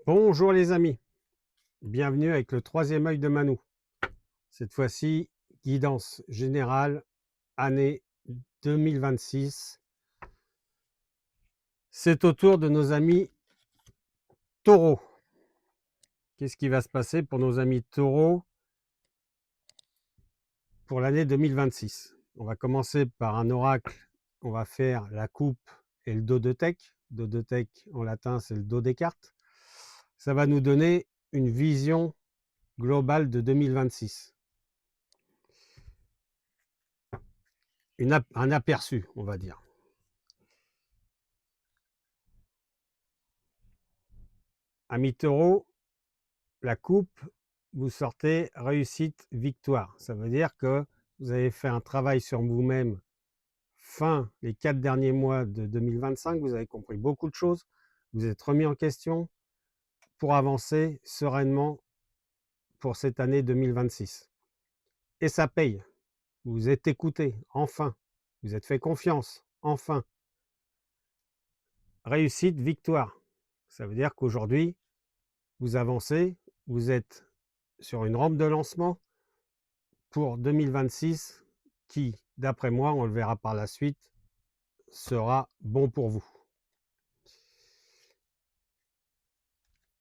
Bonjour les amis, bienvenue avec le troisième œil de Manou. Cette fois-ci, guidance générale, année 2026. C'est au tour de nos amis taureaux. Qu'est-ce qui va se passer pour nos amis taureaux pour l'année 2026? On va commencer par un oracle, on va faire la coupe et le dodotèque. Dodotèque en latin, c'est le dos des cartes. Ça va nous donner une vision globale de 2026. Un aperçu, on va dire. Amis taureaux, la coupe, vous sortez réussite, victoire. Ça veut dire que vous avez fait un travail sur vous-même les 4 derniers mois de 2025. Vous avez compris beaucoup de choses. Vous êtes remis en question pour avancer sereinement pour cette année 2026. Et ça paye. Vous vous êtes écouté, enfin. Vous êtes fait confiance, enfin. Réussite, victoire. Ça veut dire qu'aujourd'hui, vous avancez, vous êtes sur une rampe de lancement pour 2026 qui, d'après moi, on le verra par la suite, sera bon pour vous.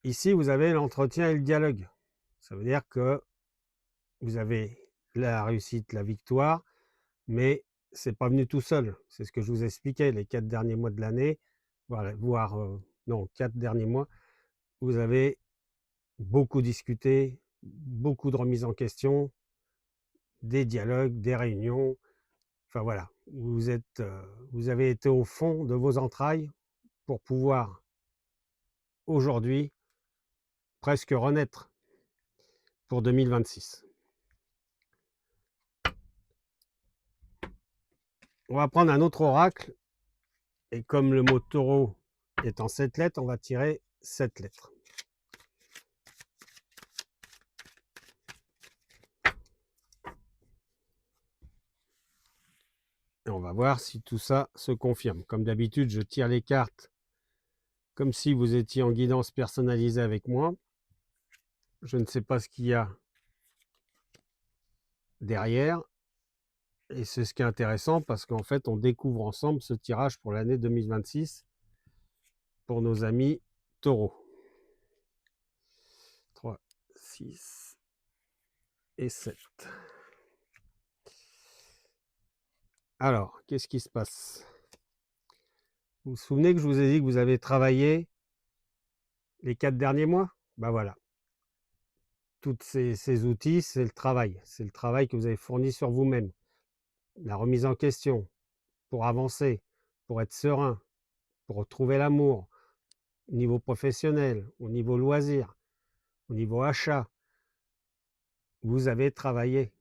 Ici, vous avez l'entretien et le dialogue. Ça veut dire que vous avez la réussite, la victoire, mais c'est pas venu tout seul. C'est ce que je vous expliquais, les 4 derniers mois de l'année, voire non, 4 derniers mois, vous avez beaucoup discuté, beaucoup de remises en question, des dialogues, des réunions. Enfin voilà, vous avez été au fond de vos entrailles pour pouvoir aujourd'hui presque renaître pour 2026. On va prendre un autre oracle et comme le mot taureau est en 7 lettres, on va tirer 7 lettres. Et on va voir si tout ça se confirme. Comme d'habitude, je tire les cartes comme si vous étiez en guidance personnalisée avec moi. Je ne sais pas ce qu'il y a derrière. Et c'est ce qui est intéressant parce qu'en fait, on découvre ensemble ce tirage pour l'année 2026 pour nos amis taureaux. 3, 6 et 7. Alors, qu'est-ce qui se passe? Vous vous souvenez que je vous ai dit que vous avez travaillé les 4 derniers mois? Ben voilà. Tous ces outils, c'est le travail. C'est le travail que vous avez fourni sur vous-même. La remise en question pour avancer, pour être serein, pour retrouver l'amour au niveau professionnel, au niveau loisir, au niveau achat. Vous avez travaillé,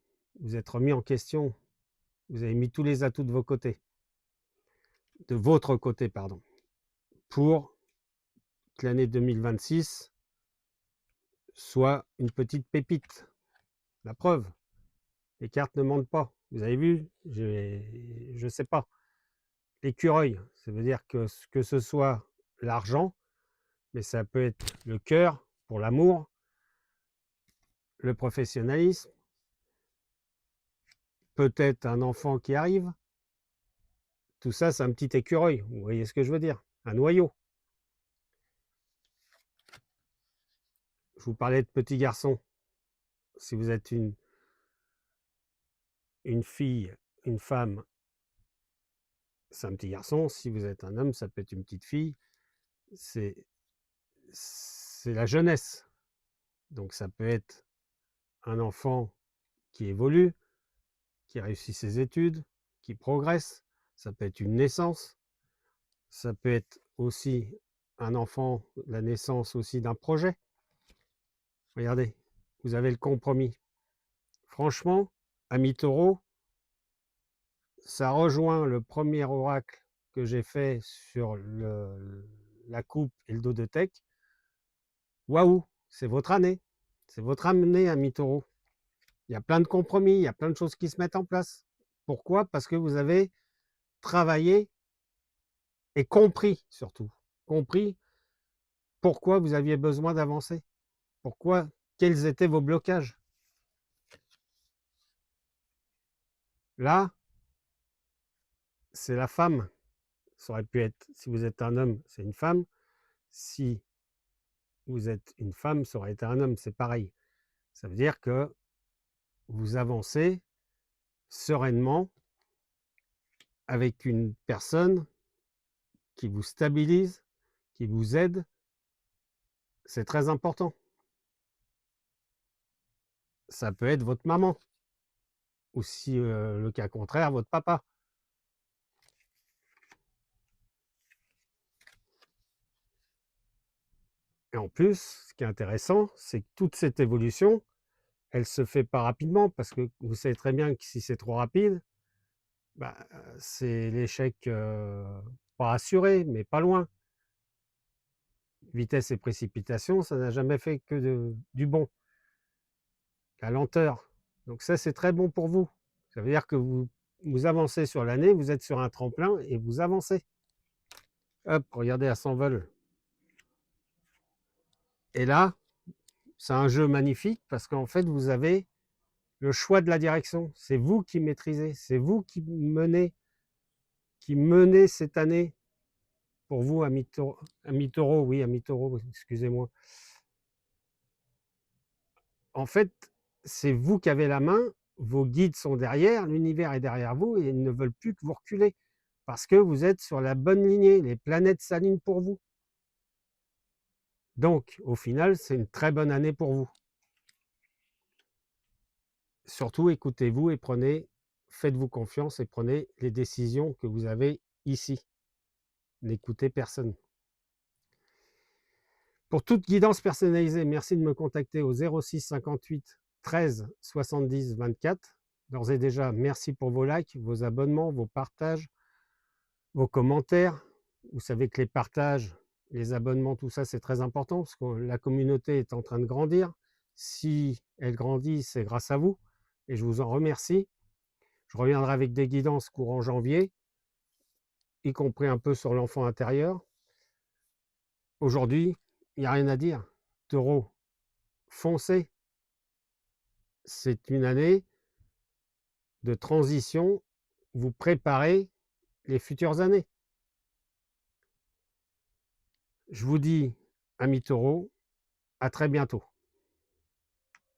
vous êtes remis en question, vous avez mis tous les atouts de votre côté, pardon, pour que l'année 2026 soit une petite pépite. La preuve, les cartes ne mentent pas. Vous avez vu, je ne sais pas. L'écureuil, ça veut dire que ce soit l'argent, mais ça peut être le cœur pour l'amour, le professionnalisme, peut-être un enfant qui arrive. Tout ça, c'est un petit écureuil. Vous voyez ce que je veux dire? Un noyau. Je vous parlais de petit garçon. Si vous êtes une fille, une femme, c'est un petit garçon. Si vous êtes un homme, ça peut être une petite fille. C'est la jeunesse. Donc ça peut être un enfant qui évolue, qui réussit ses études, qui progresse. Ça peut être une naissance. Ça peut être aussi un enfant, la naissance aussi d'un projet. Regardez, vous avez le compromis. Franchement, ami taureau, ça rejoint le premier oracle que j'ai fait sur la coupe et le dodotèque. Waouh, c'est votre année. C'est votre année, ami taureau. Il y a plein de compromis, il y a plein de choses qui se mettent en place. Pourquoi? Parce que vous avez travaillé et compris, surtout. Compris pourquoi vous aviez besoin d'avancer? Pourquoi? Quels étaient vos blocages? Là, c'est la femme. Ça aurait pu être, si vous êtes un homme, c'est une femme. Si vous êtes une femme, ça aurait été un homme, c'est pareil. Ça veut dire que vous avancez sereinement avec une personne qui vous stabilise, qui vous aide. C'est très important. Ça peut être votre maman, ou si le cas contraire, votre papa. Et en plus, ce qui est intéressant, c'est que toute cette évolution, elle se fait pas rapidement, parce que vous savez très bien que si c'est trop rapide, bah, c'est l'échec, pas assuré, mais pas loin. Vitesse et précipitation, ça n'a jamais fait que du bon. La lenteur. Donc ça, c'est très bon pour vous. Ça veut dire que vous avancez sur l'année, vous êtes sur un tremplin et vous avancez. Hop, regardez, elle s'envole. Et là, c'est un jeu magnifique parce qu'en fait, vous avez le choix de la direction. C'est vous qui maîtrisez, c'est vous qui menez cette année pour vous, ami taureau, oui, ami taureau, excusez-moi. En fait, c'est vous qui avez la main, vos guides sont derrière, l'univers est derrière vous et ils ne veulent plus que vous reculer parce que vous êtes sur la bonne lignée, les planètes s'alignent pour vous. Donc, au final, c'est une très bonne année pour vous. Surtout, écoutez-vous et faites-vous confiance et prenez les décisions que vous avez ici. N'écoutez personne. Pour toute guidance personnalisée, merci de me contacter au 06 58 13 70 24. D'ores et déjà, merci pour vos likes, vos abonnements, vos partages, vos commentaires. Vous savez que les partages, les abonnements, tout ça, c'est très important parce que la communauté est en train de grandir. Si elle grandit, c'est grâce à vous et je vous en remercie. Je reviendrai avec des guidances courant janvier, y compris un peu sur l'enfant intérieur. Aujourd'hui, il n'y a rien à dire. Taureau, foncez. C'est une année de transition. Vous préparez les futures années. Je vous dis, amis taureaux, à très bientôt.